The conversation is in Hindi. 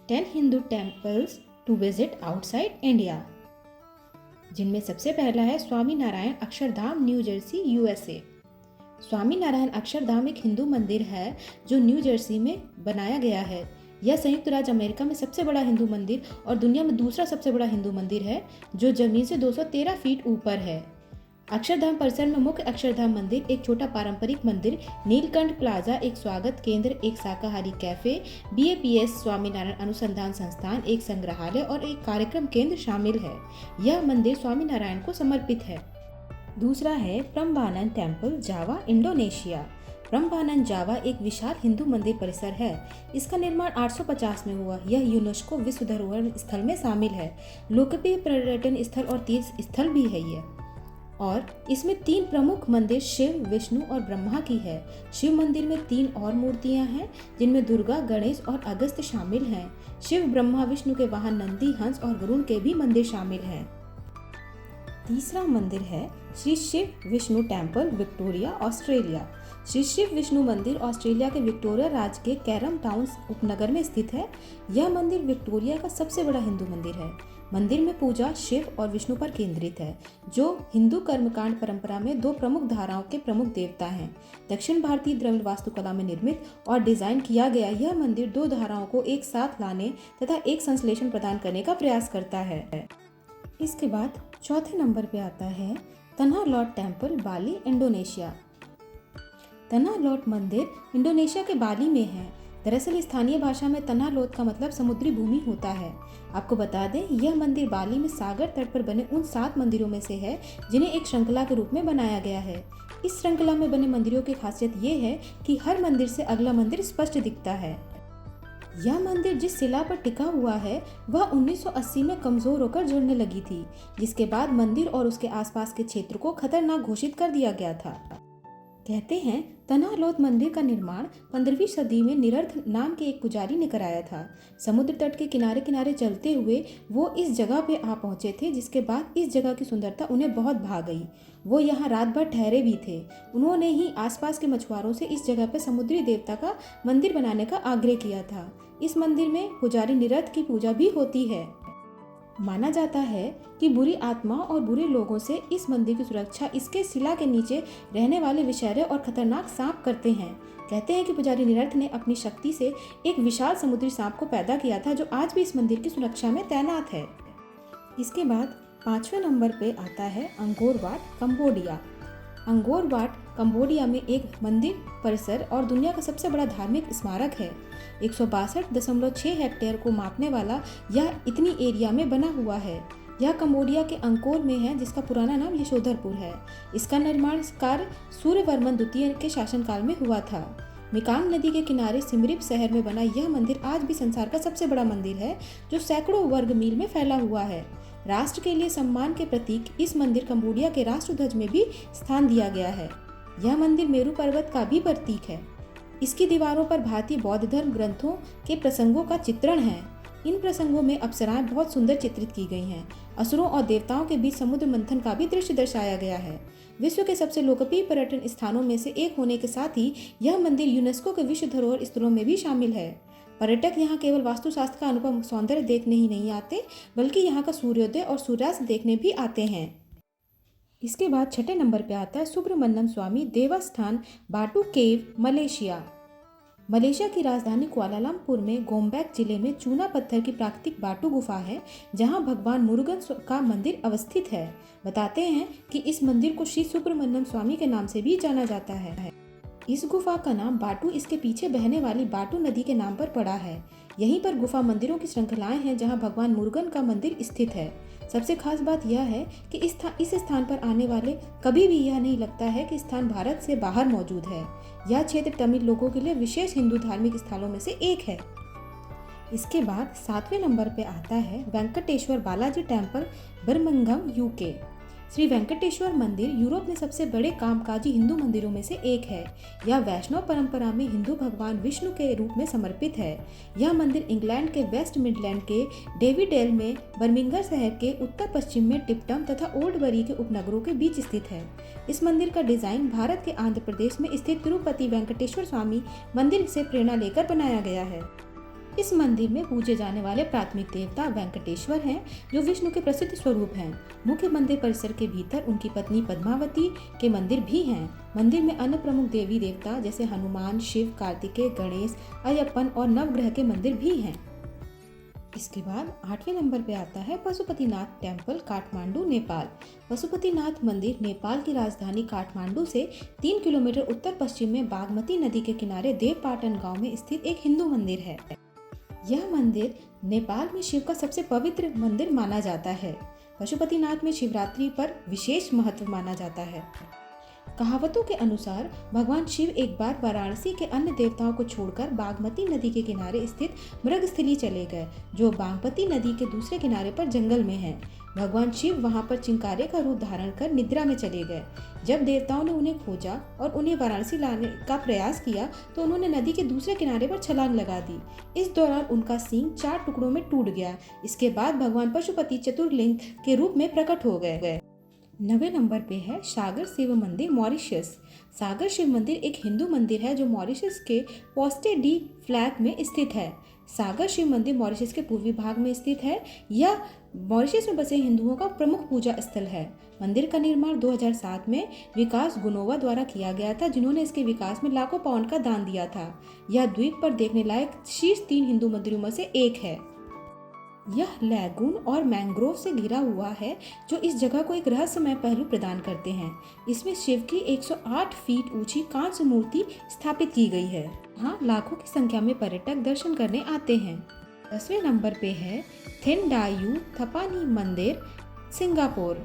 10 Hindu temples to visit outside India, जिनमें सबसे पहला है Swami Narayan Akshardham, New Jersey, USA. Swami Narayan Akshardham एक हिंदू मंदिर है जो न्यू जर्सी में बनाया गया है। यह संयुक्त राज्य अमेरिका में सबसे बड़ा हिंदू मंदिर और दुनिया में दूसरा सबसे बड़ा हिंदू मंदिर है, जो जमीन से 213 फीट ऊपर है। अक्षरधाम परिसर में मुख्य अक्षरधाम मंदिर, एक छोटा पारंपरिक मंदिर, नीलकंठ प्लाजा, एक स्वागत केंद्र, एक शाकाहारी कैफे, BAPS स्वामीनारायण अनुसंधान संस्थान, एक संग्रहालय और एक कार्यक्रम केंद्र शामिल है। यह मंदिर स्वामी नारायण को समर्पित है। दूसरा है प्रम्बानन टेम्पल, जावा, इंडोनेशिया। प्रम्बानन जावा एक विशाल हिंदू मंदिर परिसर है। इसका निर्माण 850 में हुआ। यह यूनेस्को विश्व धरोहर स्थल में शामिल है। लोकप्रिय पर्यटन स्थल और तीर्थ स्थल भी है यह। और इसमें 3 प्रमुख मंदिर शिव, विष्णु और ब्रह्मा की है। शिव मंदिर में 3 और मूर्तियां हैं, जिनमें दुर्गा, गणेश और अगस्त्य शामिल हैं। शिव, ब्रह्मा, विष्णु के वाहन नंदी, हंस और गरुड़ के भी मंदिर शामिल हैं। तीसरा मंदिर है Shri Shiv Vishnu temple, Victoria, Australia. Shri Shiv Vishnu मंदिर ऑस्ट्रेलिया के विक्टोरिया राज्य के कैरम टाउन उपनगर में स्थित है। यह मंदिर विक्टोरिया का सबसे बड़ा हिंदू मंदिर है। मंदिर में पूजा शिव और विष्णु पर केंद्रित है, जो हिंदू कर्मकांड परंपरा में 2 प्रमुख धाराओं के प्रमुख देवता हैं। दक्षिण भारतीय द्रविड़ वास्तुकला में निर्मित और डिजाइन किया गया यह मंदिर 2 धाराओं को एक साथ लाने तथा एक संश्लेषण प्रदान करने का प्रयास करता है। इसके बाद चौथे नंबर पे आता है तन्हा लॉट टेम्पल, बाली, इंडोनेशिया। तन्हा लॉट मंदिर इंडोनेशिया के बाली में है। दरअसल स्थानीय भाषा में तन्हा लोट का मतलब समुद्री भूमि होता है। आपको बता दें, यह मंदिर बाली में सागर तट पर बने उन 7 मंदिरों में से है जिन्हें एक श्रृंखला के रूप में बनाया गया है। इस श्रृंखला में बने मंदिरों की खासियत ये है कि हर मंदिर से अगला मंदिर स्पष्ट दिखता है। यह मंदिर जिस शिला पर टिका हुआ है वह 1980 में कमजोर होकर जुड़ने लगी थी, जिसके बाद मंदिर और उसके आसपास के क्षेत्र को खतरनाक घोषित कर दिया गया था। कहते हैं तन्हा लोट मंदिर का निर्माण 15वीं सदी में निरर्थ नाम के एक पुजारी ने कराया था। समुद्र तट के किनारे किनारे चलते हुए वो इस जगह पे आ पहुंचे थे, जिसके बाद इस जगह की सुंदरता उन्हें बहुत भा गई। वो यहाँ रात भर ठहरे भी थे। उन्होंने ही आसपास के मछुआरों से इस जगह पे समुद्री देवता का मंदिर बनाने का आग्रह किया था। इस मंदिर में पुजारी निरर्थ की पूजा भी होती है। माना जाता है कि बुरी आत्मा और बुरे लोगों से इस मंदिर की सुरक्षा इसके शिला के नीचे रहने वाले विषैले और खतरनाक सांप करते हैं। कहते हैं कि पुजारी निरर्थ ने अपनी शक्ति से एक विशाल समुद्री सांप को पैदा किया था, जो आज भी इस मंदिर की सुरक्षा में तैनात है। इसके बाद 5वें नंबर पे आता है अंगोर वाट, कंबोडिया। अंगोर वाट कंबोडिया में एक मंदिर परिसर और दुनिया का सबसे बड़ा धार्मिक स्मारक है। 162.6 हेक्टेयर को मापने वाला यह इतनी एरिया में बना हुआ है। यह कंबोडिया के अंकोर में है, जिसका पुराना नाम यशोधरपुर है। इसका निर्माण कार्य सूर्यवर्मन द्वितीय के शासनकाल में हुआ था। मिकांग नदी के किनारे सिमरिप शहर में बना यह मंदिर आज भी संसार का सबसे बड़ा मंदिर है, जो सैकड़ों वर्ग मील में फैला हुआ है। राष्ट्र के लिए सम्मान के प्रतीक इस मंदिर कंबोडिया के राष्ट्रध्वज में भी स्थान दिया गया है। यह मंदिर मेरू पर्वत का भी प्रतीक है। इसकी दीवारों पर भारतीय बौद्ध धर्म ग्रंथों के प्रसंगों का चित्रण है। इन प्रसंगों में अप्सराएं बहुत सुंदर चित्रित की गई हैं। असुरों और देवताओं के बीच समुद्र मंथन का भी दृश्य दर्शाया गया है। विश्व के सबसे लोकप्रिय पर्यटन स्थानों में से एक होने के साथ ही यह मंदिर यूनेस्को के विश्व धरोहर स्थलों में भी शामिल है। पर्यटक यहाँ केवल वास्तुशास्त्र का अनुपम सौंदर्य देखने ही नहीं आते, बल्कि यहाँ का सूर्योदय और सूर्यास्त देखने भी आते हैं। इसके बाद 6ठे नंबर पे आता है सुब्रमण्यम स्वामी देवस्थान, बाटू केव, मलेशिया। मलेशिया की राजधानी कुआलालंपुर में गोम्बैक जिले में चूना पत्थर की प्राकृतिक बाटू गुफा है, जहां भगवान मुरुगन का मंदिर अवस्थित है। बताते हैं कि इस मंदिर को श्री सुब्रमण्यम स्वामी के नाम से भी जाना जाता है। इस गुफा का नाम बाटू इसके पीछे बहने वाली बाटू नदी के नाम पर पड़ा है। यहीं पर गुफा मंदिरों की श्रृंखलाएं हैं, जहां भगवान मुरुगन का मंदिर स्थित है। सबसे खास बात यह है कि इस स्थान पर आने वाले कभी भी यह नहीं लगता है कि स्थान भारत से बाहर मौजूद है। यह क्षेत्र तमिल लोगों के लिए विशेष हिंदू धार्मिक स्थलों में से एक है। इसके बाद 7वें नंबर पे आता है Venkateshwar Balaji temple, Birmingham, UK। Shri Venkateshwar मंदिर यूरोप में सबसे बड़े कामकाजी हिंदू मंदिरों में से एक है। यह वैष्णव परंपरा में हिंदू भगवान विष्णु के रूप में समर्पित है। यह मंदिर इंग्लैंड के वेस्ट मिडलैंड के डेविडेल में, बर्मिंघम शहर के उत्तर पश्चिम में टिप्टम तथा ओल्ड बरी के उपनगरों के बीच स्थित है। इस मंदिर का डिजाइन भारत के आंध्र प्रदेश में स्थित तिरुपति वेंकटेश्वर स्वामी मंदिर से प्रेरणा लेकर बनाया गया है। इस मंदिर में पूजे जाने वाले प्राथमिक देवता वेंकटेश्वर हैं, जो विष्णु के प्रसिद्ध स्वरूप हैं। मुख्य मंदिर परिसर के भीतर उनकी पत्नी पद्मावती के मंदिर भी हैं। मंदिर में अन्य प्रमुख देवी देवता जैसे हनुमान, शिव, कार्तिकेय, गणेश, अयप्पन और नवग्रह के मंदिर भी हैं। इसके बाद 8वें नंबर पे आता है पशुपतिनाथ टेम्पल, काठमांडू, नेपाल। पशुपतिनाथ मंदिर नेपाल की राजधानी काठमांडू से 3 किलोमीटर उत्तर पश्चिम में बागमती नदी के किनारे देवपाटन गांव में स्थित एक हिंदू मंदिर है। यह मंदिर नेपाल में शिव का सबसे पवित्र मंदिर माना जाता है। पशुपतिनाथ में शिवरात्रि पर विशेष महत्व माना जाता है। कहावतों के अनुसार भगवान शिव एक बार वाराणसी के अन्य देवताओं को छोड़कर बागमती नदी के किनारे स्थित मृगस्थली चले गए, जो बागमती नदी के दूसरे किनारे पर जंगल में है। भगवान शिव वहां पर चिंकारे का रूप धारण कर निद्रा में चले गए। जब देवताओं ने उन्हें खोजा और उन्हें वाराणसी लाने का प्रयास किया तो उन्होंने नदी के दूसरे किनारे पर छलांग लगा दी। इस दौरान उनका सींग 4 टुकड़ों में टूट गया। इसके बाद भगवान पशुपति चतुर्लिंग के रूप में प्रकट हो गए। 9वें नंबर पे है सागर शिव मंदिर, मॉरिशस। सागर शिव मंदिर एक हिंदू मंदिर है जो मॉरिशस के पोस्टे डी फ्लैग में स्थित है। सागर शिव मंदिर मॉरिशस के पूर्वी भाग में स्थित है। यह मॉरिशस में बसे हिंदुओं का प्रमुख पूजा स्थल है। मंदिर का निर्माण 2007 में विकास गुनोवा द्वारा किया गया था, जिन्होंने इसके विकास में लाखों पाउंड का दान दिया था। यह द्वीप पर देखने लायक शीर्ष 3 हिंदू मंदिरों में से एक है। यह लैगून और मैंग्रोव से घिरा हुआ है, जो इस जगह को एक रहस्यमय पहलू प्रदान करते हैं। इसमें शिव की 108 फीट ऊंची कांस्य मूर्ति स्थापित की गई है। यहाँ लाखों की संख्या में पर्यटक दर्शन करने आते हैं। 10वें नंबर पे है थेनडायू थपानी मंदिर, सिंगापुर।